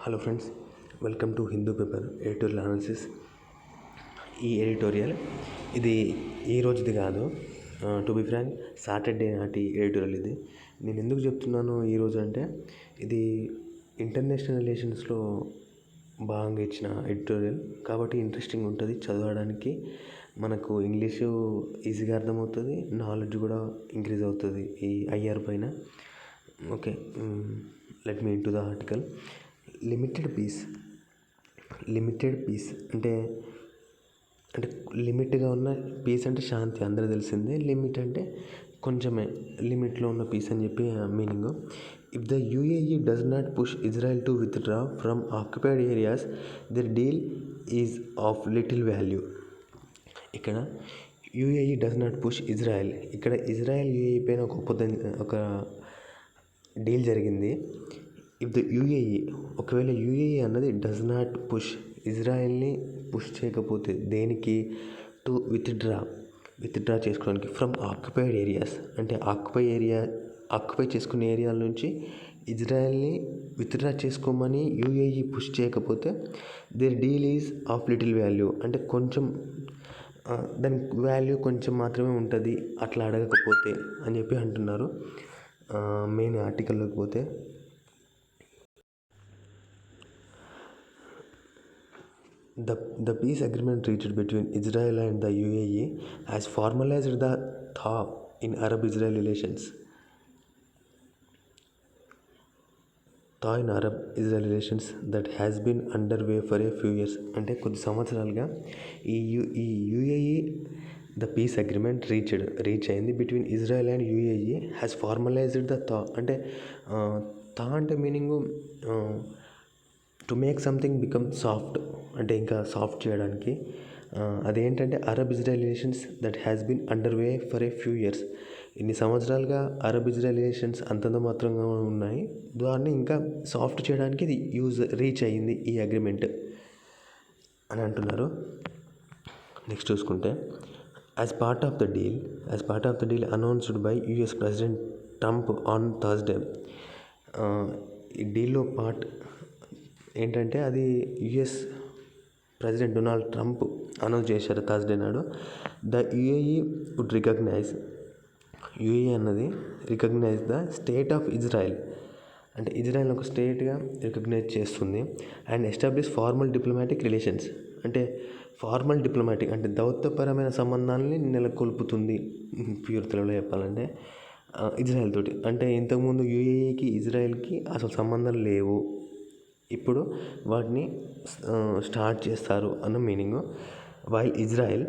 Hello friends, welcome to Hindu paper editorial analysis. ఈ editorial ఇది ఈ రోజుది కాదు, టు బి ఫ్రాంక్ సాటర్డే నాటి ఎడిటోరియల్. ఇది నేను ఎందుకు చెప్తున్నాను ఈరోజు అంటే, ఇది ఇంటర్నేషనల్ రిలేషన్స్లో భాగంగా ఇచ్చిన ఎడిటోరియల్ కాబట్టి ఇంట్రెస్టింగ్ ఉంటుంది చదవడానికి. మనకు ఇంగ్లీషు ఈజీగా అర్థమవుతుంది, నాలెడ్జ్ కూడా ఇంక్రీజ్ అవుతుంది ఈ ఐఆర్ పైన. Okay, let me into the article. Limited peace అంటే లిమిట్గా ఉన్న పీస్ అంటే శాంతి, అందరూ తెలిసిందే. లిమిట్ అంటే కొంచెమే, లిమిట్లో ఉన్న పీస్ అని చెప్పి meaning. If the UAE does not push Israel to withdraw from occupied areas their deal is of little value. ఇక్కడ UAE does not push Israel, ఇక్కడ ఇజ్రాయెల్ యూఏఈ పైన ఒక డీల్ జరిగింది. ఇఫ్ ద యూఏఈ, ఒకవేళ UAE అన్నది does not push, ఇజ్రాయెల్ని push చేయకపోతే దేనికి, టు విత్డ్రా చేసుకోవడానికి, ఫ్రమ్ ఆక్యుపైడ్ ఏరియాస్ అంటే ఆక్యుపై చేసుకునే ఏరియాల నుంచి ఇజ్రాయెల్ని విత్డ్రా చేసుకోమని యూఏఈ పుష్ చేయకపోతే their deal is of little value అంటే కొంచెం, దాని వాల్యూ కొంచెం మాత్రమే ఉంటుంది అట్లా అడగకపోతే అని చెప్పి అంటున్నారు. మెయిన్ ఆర్టికల్లోకి పోతే, The peace agreement reached between Israel and the UAE has formalized the thaw in Arab-Israel relations. That has been underway for a few years. అంటే కొద్ది సంవత్సరాలుగా ఈ UAE the peace agreement reach అయింది between Israel and UAE has formalised the thaw. అంటే thaw అంటే meaning to make something become soft, అంటే ఇంకా soft చేయడానికి. అదేంటంటే Arab Israel relations that has been under way for a few years. ఇన్ని సంవత్సరాలుగా Arab Israel relations అంతంత మాత్రంగా ఉన్నాయి, దాన్ని ఇంకా సాఫ్ట్ చేయడానికి ఇది రీచ్ అయ్యింది ఈ అగ్రిమెంట్ అని అంటున్నారు. నెక్స్ట్ చూసుకుంటే, as part of the deal announced by US president Trump on Thursday. ఈ డీల్లో పార్ట్ ఏంటంటే, అది US president Donald Trump announce చేశారు థర్స్డే నాడు. ద యుఏఈ వుడ్ యుఏఈ అన్నది recognise the state of Israel, అంటే ఇజ్రాయెల్ ఒక స్టేట్గా రికగ్నైజ్ చేస్తుంది. And establish formal diplomatic relations, అంటే ఫార్మల్ డిప్లొమాటిక్ అంటే దౌత్యపరమైన సంబంధాలని నెలకొల్పుతుంది. ప్యూర్ తెలుగులో చెప్పాలంటే ఇజ్రాయెల్ తోటి. అంటే ఇంతకుముందు యుఏఈకి ఇజ్రాయెల్కి అసలు సంబంధాలు లేవు, ఇప్పుడు వాటిని స్టార్ట్ చేస్తారు అన్న meaning. While Israel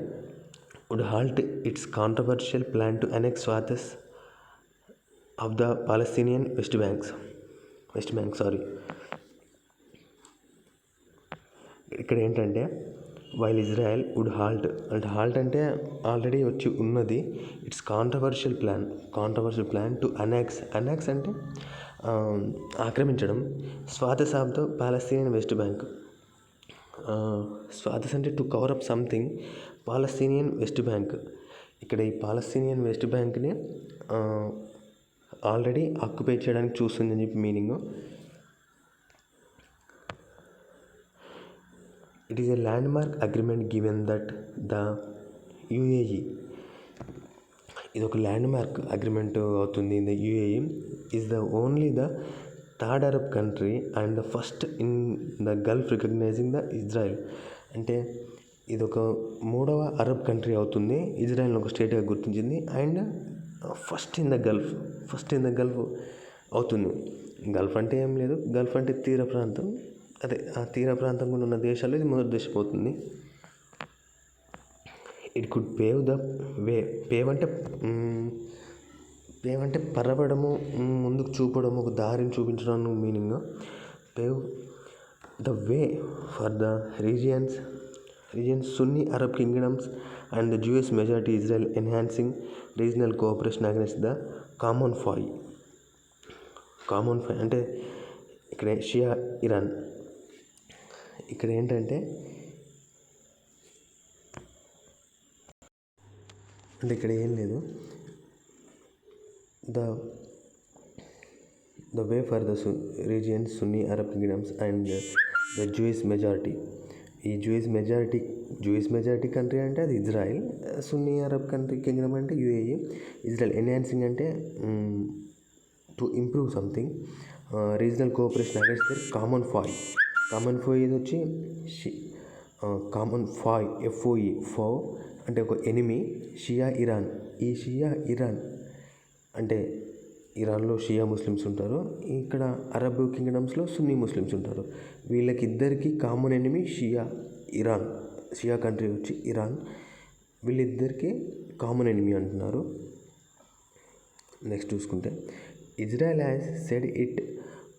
would halt its controversial plan to annex swathes of the Palestinian West Bank. ఇక్కడ ఏంటంటే, వైల్ ఇజ్రాయెల్ వుడ్ హాల్ట్ అంటే ఆల్రెడీ వచ్చి ఉన్నది. Its controversial plan to annex అంటే ఆక్రమించడం. Swathes of the Palestinian West Bank. Swathes అంటే to cover up something. Palestinian West Bank, ఇక్కడ ఈ పాలస్తీనియన్ వెస్ట్ బ్యాంక్ని ఆల్రెడీ ఆక్యుపై చేయడానికి చూస్తుంది అని చెప్పి meaning. It is a landmark agreement given that the UAE, ఇది ఒక ల్యాండ్ మార్క్ అగ్రిమెంట్ అవుతుంది. The UAE is the only the third Arab country and the first in the Gulf recognising the Israel. అంటే ఇది ఒక 3వ Arab country అవుతుంది, ఇజ్రాయెల్ని ఒక స్టేట్గా గుర్తించింది. And first in the Gulf అవుతుంది. గల్ఫ్ అంటే ఏం లేదు, గల్ఫ్ అంటే తీర ప్రాంతం. అదే ఆ తీర ప్రాంతం కూడా ఉన్న దేశాల్లో ఇది మొదటి దేశం అవుతుంది. It could pave the way. Pave అంటే పరవడము, ముందుకు చూపడము, ఒక దారిని చూపించడం meaning. Pave the way for the regions Sunni Arab kingdoms and the Jewish majority Israel, enhancing regional cooperation against the common foe అంటే ఇక్కడ షియా ఇరాన్. ఇక్కడ ఏంటంటే, ఇక్కడ ఏం లేదు, the way for the region Sunni Arab kingdoms and the Jewish majority. ఈ Jewish majority country అంటే అది Israel, Sunni Arab country kingdom అంటే యూఏఈ. ఇజ్రాయిల్ ఎన్హాన్సింగ్ అంటే to improve something. Regional cooperation against their common foe ఇది వచ్చి common ఫాయ్ ఎఫ్ఓఈ అంటే ఒక enemy. షియా Iran, ఈ షియా ఇరాన్ అంటే ఇరాన్లో షియా ముస్లిమ్స్ ఉంటారు, ఇక్కడ అరబ్ కింగ్డమ్స్లో సున్నీ ముస్లిమ్స్ ఉంటారు. వీళ్ళకి ఇద్దరికి కామన్ ఎనిమి షియా కంట్రీ వచ్చి ఇరాన్, వీళ్ళిద్దరికి కామన్ ఎనిమి అంటున్నారు. నెక్స్ట్ చూసుకుంటే Israel has said it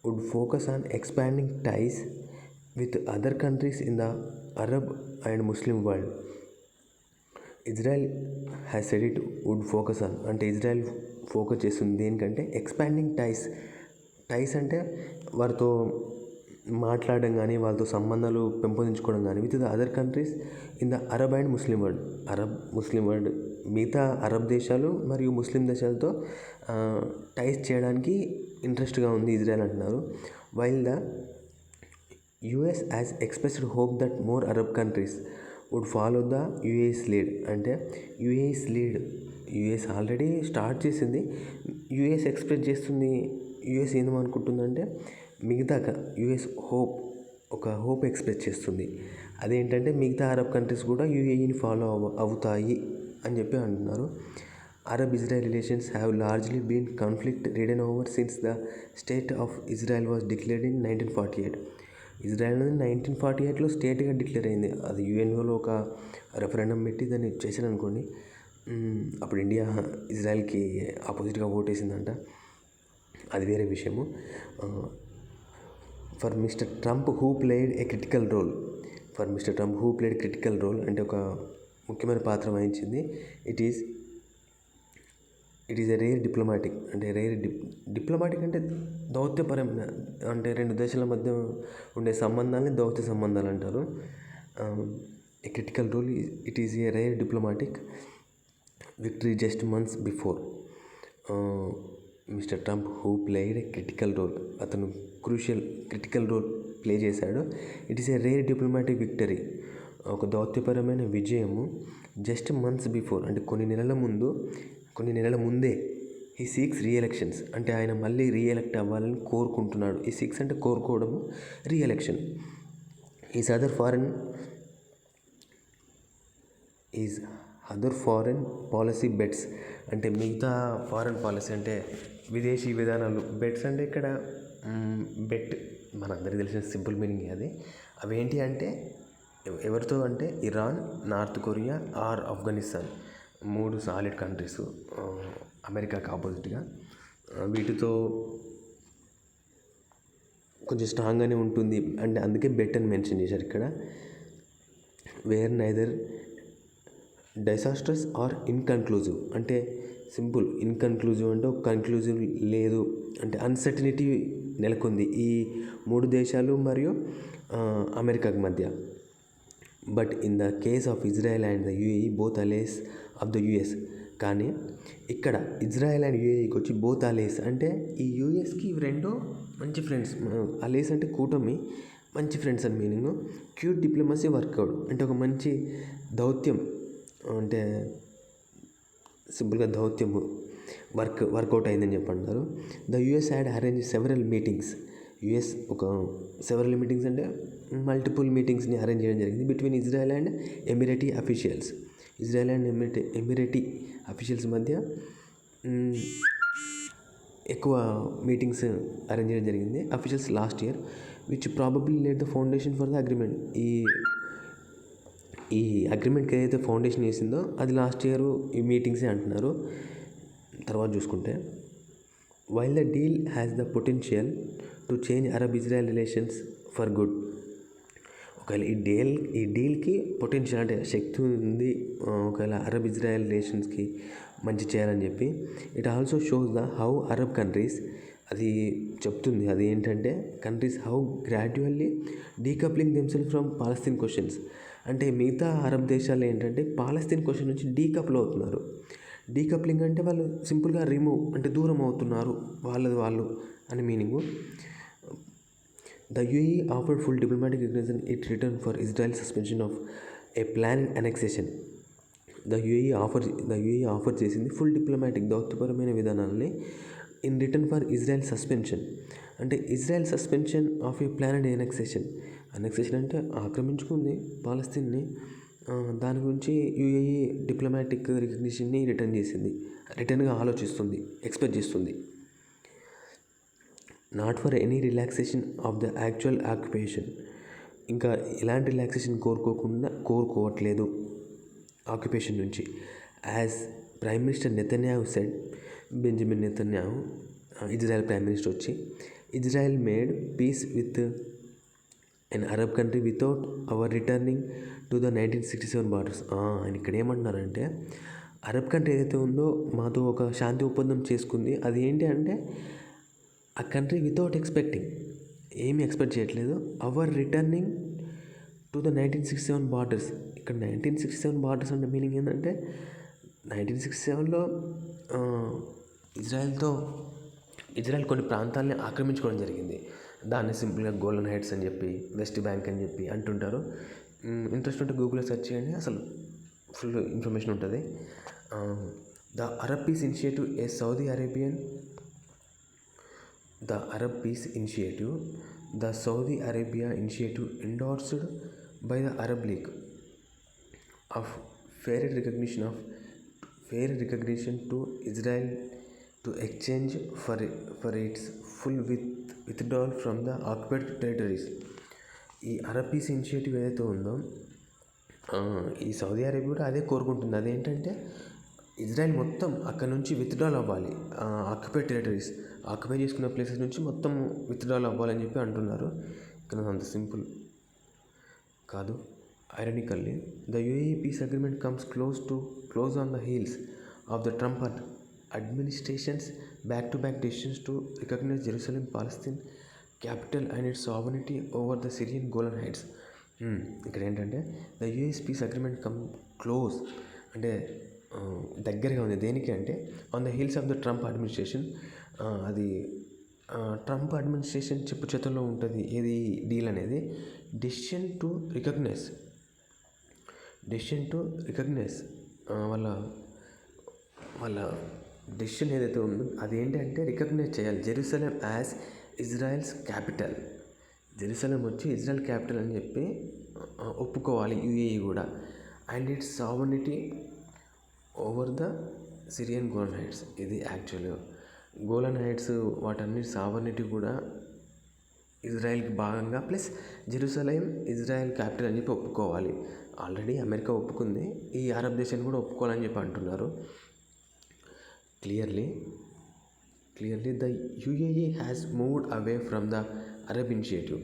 would focus on expanding ties with other countries in the Arab and Muslim world. Israel has said it would focus on అంటే Israel focus చేస్తుంది దేనికంటే expanding టైస్ అంటే వారితో మాట్లాడడం కానీ వాళ్ళతో సంబంధాలు పెంపొందించుకోవడం కానీ with the other countries in the Arab and Muslim world. మిగతా అరబ్ దేశాలు మరియు ముస్లిం దేశాలతో టైస్ చేయడానికి ఇంట్రెస్ట్గా ఉంది ఇజ్రాయెల్ అంటున్నారు. While the US has expressed hope that more Arab countries would follow the US lead. అంటే యుఎస్ ఆల్రెడీ స్టార్ట్ చేసింది, యుఎస్ ఎక్స్ప్రెస్ చేస్తుంది. యుఎస్ ఏమనుకుంటుందంటే మిగతా యుఎస్ హోప్ ఎక్స్ప్రెస్ చేస్తుంది. అదేంటంటే మిగతా అరబ్ కంట్రీస్ కూడా యుఏఈని ఫాలో అవుతాయి అని చెప్పి అంటున్నారు. Arab Israel relations have largely been conflict ridden over since the state of Israel was declared in 1948. Israel అనేది 1948లో స్టేట్గా డిక్లేర్ అయింది. అది యుఎన్ఓలో ఒక రెఫరెండం పెట్టి దాన్ని చేశారు అనుకోండి. అప్పుడు ఇండియా ఇజ్రాయెల్కి ఆపోజిట్గా ఓటేసిందంట, అది వేరే విషయము. For Mister Trump who played a critical role అంటే ఒక ముఖ్యమైన పాత్ర వహించింది. It is a rare diplomatic అంటే దౌత్యపరమైన అంటే రెండు దేశాల మధ్య ఉండే సంబంధాలని దౌత్య సంబంధాలు అంటారు. A critical role, it is a rare diplomatic victory just months before. Mister Trump who played a critical role, అతను క్రిటికల్ రోల్ ప్లే చేశాడు. It is a rare diplomatic victory, ఒక దౌత్యపరమైన విజయము. జస్ట్ మంత్స్ బిఫోర్ అంటే కొన్ని నెలల ముందే ఈ seeks రీఎలక్షన్స్ అంటే ఆయన మళ్ళీ రీఎలెక్ట్ అవ్వాలని కోరుకుంటున్నాడు. ఈ సీక్స్ అంటే కోరుకోవడము, reelection. Is other foreign policy bets అంటే మిగతా ఫారెన్ పాలసీ అంటే విదేశీ విధానాలు. బెట్స్ అంటే ఇక్కడ బెట్ మనందరికీ తెలిసిన సింపుల్ మీనింగ్ అది. అవేంటి అంటే ఎవరితో అంటే Iran, North Korea or Afghanistan, 3 solid countries అమెరికాకి ఆపోజిట్గా. వీటితో కొంచెం స్ట్రాంగ్గానే ఉంటుంది అంటే అందుకే బెట్ అని మెన్షన్ చేశారు ఇక్కడ. వేర్ నైదర్ డిసాస్ట్రస్ ఆర్ ఇన్కన్క్లూజివ్ అంటే సింపుల్. ఇన్కన్క్లూజివ్ అంటే ఒక కన్క్లూజివ్ లేదు అంటే అన్సర్టనిటీ నెలకొంది ఈ 3 దేశాలు మరియు అమెరికాకి మధ్య. But in the case of Israel and the UAE both అలేస్ of the US. కానీ ఇక్కడ ఇజ్రాయెల్ అండ్ యూఏఈకి వచ్చి బోత్ అలేస్ అంటే ఈ యూఎస్కి ఇవి రెండో మంచి ఫ్రెండ్స్. అలేస్ అంటే కూటమి, మంచి ఫ్రెండ్స్ అని మీనింగ్. క్యూట్ డిప్లొమసీ వర్కౌట్ అంటే ఒక మంచి దౌత్యం అంటే సింపుల్గా దౌత్యము వర్కౌట్ అయిందని చెప్పంటారు. The US had arrange several meetings. US several meetings అంటే మల్టిపుల్ మీటింగ్స్ని అరేంజ్ చేయడం జరిగింది between Israel and Emirati officials. Israel and Emirati officials మధ్య ఎక్కువ మీటింగ్స్ అరేంజ్ చేయడం జరిగింది officials last year, which probably laid the foundation for the agreement. ఈ అగ్రిమెంట్కి ఏదైతే ఫౌండేషన్ వేసిందో అది లాస్ట్ ఇయర్ ఈ మీటింగ్సే అంటున్నారు. తర్వాత చూసుకుంటే while the deal has the potential to change Arab Israel relations for good. ఒకవేళ ఈ డీల్కి పొటెన్షియల్ అంటే శక్తి ఉంది ఒకవేళ అరబ్ ఇజ్రాయెల్ రిలేషన్స్కి మంచి చేయాలని చెప్పి. It also shows the how Arab countries అది చెప్తుంది. అది ఏంటంటే countries how gradually decoupling themself from Palestine questions. అంటే మిగతా అరబ్ దేశాలు ఏంటంటే పాలస్తీన్ క్వశ్చన్ నుంచి డీకపుల్ అవుతున్నారు. డీకప్లింగ్ అంటే వాళ్ళు సింపుల్గా రిమూవ్ అంటే దూరం అవుతున్నారు వాళ్ళు అని meaning. The UAE offered full diplomatic recognition in return for Israel's suspension of a planned annexation. The UAE offer చేసింది ఫుల్ డిప్లొమాటిక్ దౌత్యపరమైన విధానాలని in return for Israel suspension. అంటే Israel suspension of a planned annexation అంటే ఆక్రమించుకుంది పాలస్తీన్ని, దాని గురించి UAE diplomatic రికగ్నిషన్ని రిటర్న్గా ఆలోచిస్తుంది, expect చేస్తుంది. Not for any relaxation of the actual occupation. ఇంకా ఎలాంటి రిలాక్సేషన్ కోరుకోవట్లేదు ఆక్యుపేషన్ నుంచి. As prime minister Netanyahu said, Benjamin Netanyahu Israel prime minister వచ్చి, Israel made peace with an Arab country without our returning to the 1967 borders. ఆయన ఇక్కడ ఏమంటున్నారంటే, Arab country ఏదైతే ఉందో మాతో ఒక శాంతి ఒప్పందం చేసుకుంది, అది ఏంటి అంటే ఆ కంట్రీ వితౌట్ ఎక్స్పెక్టింగ్, ఏమీ ఎక్స్పెక్ట్ చేయట్లేదు, or returning to the 1967 borders. ఇక్కడ 1967 బార్డర్స్ అంటే మీనింగ్ ఏంటంటే 1967లో ఇజ్రాయెల్ కొన్ని ప్రాంతాలని ఆక్రమించుకోవడం జరిగింది. దాన్ని సింపుల్గా గోలన్ హైట్స్ అని చెప్పి, వెస్ట్ బ్యాంక్ అని చెప్పి అంటుంటారు. ఇంట్రెస్ట్ ఉంటే గూగుల్లో సెర్చ్ చేయండి, అసలు ఫుల్ ఇన్ఫర్మేషన్ ఉంటుంది. The Arab piece initiative A Saudi Arabian The Arab Peace Initiative, the Saudi Arabia initiative endorsed by the Arab League of fair recognition to Israel to exchange for its full withdrawal from the occupied territories. ఈ Arab piece initiative ఏదైతే ఉందో ఈ Saudi Arabia కూడా అదే కోరుకుంటుంది. అదేంటంటే Israel మొత్తం అక్కడ నుంచి విత్డ్రాల్ అవ్వాలి, ఆక్యుపైడ్ టెరిటరీస్, ఆక్యుపై చేసుకున్న ప్లేసెస్ నుంచి మొత్తం విత్డ్రాల్ అవ్వాలని చెప్పి అంటున్నారు. కానీ అంత సింపుల్ కాదు. Ironically the UAE peace agreement comes close on the heels of the Trump administration's back decisions to recognise Jerusalem Palestine capital and its sovereignty over the Syrian Golan Heights. ఇక్కడ ఏంటంటే the US peace agreement close అంటే దగ్గరగా ఉంది. దేనికి అంటే on the heels of the Trump administration, అది Trump administration చెప్పు చేతుల్లో ఉంటుంది ఏది డీల్ అనేది. డెసిషన్ టు రికగ్నైజ్ వాళ్ళ డెసిషన్ ఏదైతే ఉందో అదేంటి అంటే రికగ్నైజ్ చేయాలి Jerusalem as Israel's capital. Jerusalem వచ్చి ఇజ్రాయెల్ క్యాపిటల్ అని చెప్పి ఒప్పుకోవాలి యూఏఈ కూడా. And it's sovereignty over the Syrian Golan heights. ఇది యాక్చువల్గా గోలన్ హైట్స్ వాటన్నిటి సావర్నిటీ కూడా ఇజ్రాయెల్కి భాగంగా, ప్లస్ జెరూసలేం ఇజ్రాయెల్ క్యాపిటల్ అని చెప్పి ఒప్పుకోవాలి. ఆల్రెడీ అమెరికా ఒప్పుకుంది, ఈ అరబ్ దేశాన్ని కూడా ఒప్పుకోవాలని చెప్పి అంటున్నారు. Clearly the UAE has moved away from the Arab initiative.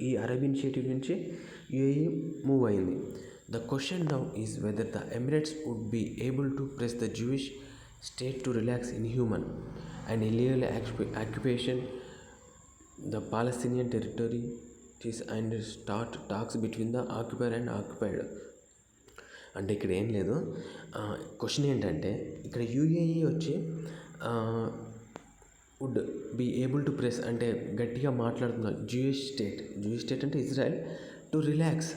ఈ అరబ్ ఇనిషియేటివ్ నుంచి యూఏఈ మూవ్ అయింది. The question now is whether the Emirates would be able to press the Jewish state to relax inhuman and illegal occupation the Palestinian territories and start talks between the occupier and occupied. అంటే ఇక్కడ ఏం లేదు, question ఏంటంటే ఇక్కడ UAE వచ్చి would be able to press అంటే గట్టిగా మాట్లాడుతున్నారు జూయిష్ స్టేట్ అంటే ఇజ్రాయెల్ టు రిలాక్స్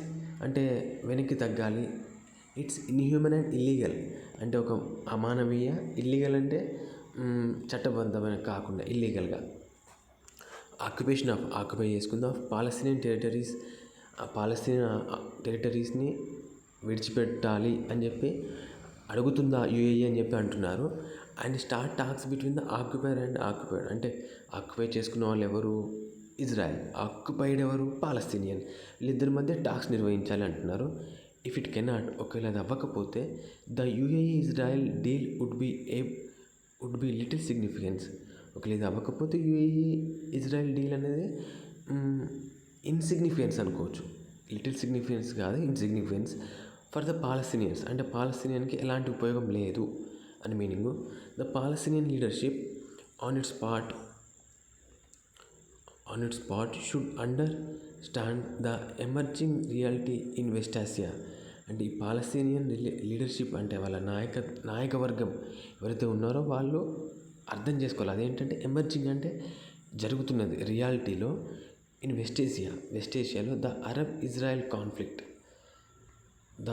అంటే వెనక్కి తగ్గాలి. ఇట్స్ ఇన్హ్యూమన్ అండ్ ఇల్లీగల్ అంటే ఒక అమానవీయ, ఇల్లీగల్ అంటే చట్టబద్ధమైన కాకుండా ఇల్లీగల్గా ఆక్యుపై చేసుకుంది ఆఫ్ పాలస్తీనియన్ టెరిటరీస్. ఆ పాలస్తీనియన్ టెరిటరీస్ని విడిచిపెట్టాలి అని చెప్పి అడుగుతుందా యూఏఈ అని చెప్పి అంటున్నారు. And start talks between the occupier and occupied అంటే ఆక్యుపై చేసుకున్న వాళ్ళు ఎవరు ఇజ్రాయెల్, ఆక్యుపైడ్ ఎవరు పాలస్తీనియన్, వీళ్ళిద్దరి మధ్య టాక్స్ నిర్వహించాలి అంటున్నారు. ఇఫ్ ఇట్ కెనాట్, ఒకవేళ అది అవ్వకపోతే the UAE Israel deal would be little significance. ఒకవేళ ఇది అవ్వకపోతే యూఏఈ ఇజ్రాయెల్ డీల్ అనేది ఇన్సిగ్నిఫికెన్స్ అనుకోవచ్చు. లిటిల్ సిగ్నిఫికెన్స్ కాదు, ఇన్సిగ్నిఫికెన్స్ ఫర్ ద పాలస్తీనియన్స్ అంటే పాలస్తీనియన్కి ఎలాంటి ఉపయోగం లేదు అని meaning. The Palestinian leadership on it's part should understand the emerging reality in West Asia అంటే ఈ పాలస్తీనియన్ లీడర్షిప్ అంటే వాళ్ళ నాయకవర్గం ఎవరైతే ఉన్నారో వాళ్ళు అర్థం చేసుకోవాలి. అదేంటంటే ఎమర్జింగ్ అంటే జరుగుతున్నది రియాలిటీలో ఇన్ వెస్ట్ ఏషియాలో the Arab Israel conflict the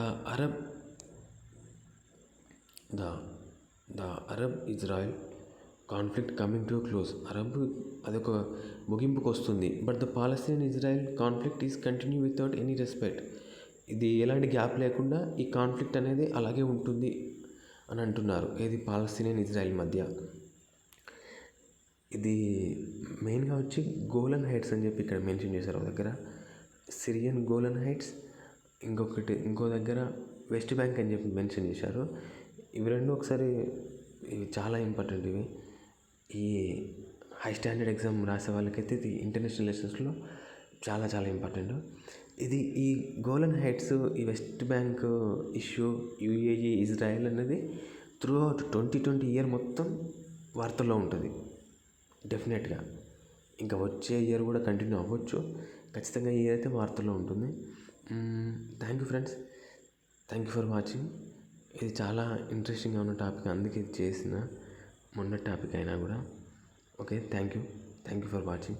Arab Israel conflict coming to close. అదొక ముగింపుకు వస్తుంది. But the Palestine Israel conflict is continue without any respect. ఇది ఎలాంటి గ్యాప్ లేకుండా ఈ కాన్ఫ్లిక్ట్ అనేది అలాగే ఉంటుంది అని అంటున్నారు. ఏది పాలస్తీనియన్ ఇజ్రాయెల్ మధ్య. ఇది మెయిన్గా వచ్చి గోలన్ హైట్స్ అని చెప్పి ఇక్కడ మెన్షన్ చేశారు. ఒక దగ్గర సిరియన్ గోలన్ హైట్స్, ఇంకో దగ్గర వెస్ట్ బ్యాంక్ అని చెప్పి మెన్షన్ చేశారు. ఇవి రెండు ఒకసారి ఇవి చాలా ఇంపార్టెంట్. ఇవి ఈ హై స్టాండర్డ్ ఎగ్జామ్ రాసే వాళ్ళకైతే ఇది ఇంటర్నేషనల్ లెసన్స్లో చాలా చాలా ఇంపార్టెంట్. ఈ గోలన్ హైట్స్, ఈ west bank issue, UAE Israel అనేది త్రూ అవుట్ 2020 ఇయర్ మొత్తం వార్తల్లో ఉంటుంది డెఫినెట్గా. ఇంకా వచ్చే ఇయర్ కూడా కంటిన్యూ అవ్వచ్చు. ఖచ్చితంగా ఈ ఇయర్ అయితే వార్తల్లో ఉంటుంది. Thank you friends, thank you for watching. ఇది చాలా ఇంట్రెస్టింగ్గా ఉన్న టాపిక్, అందుకే ఇది చేసిన మొన్న టాపిక్ అయినా కూడా. Okay, thank you for watching.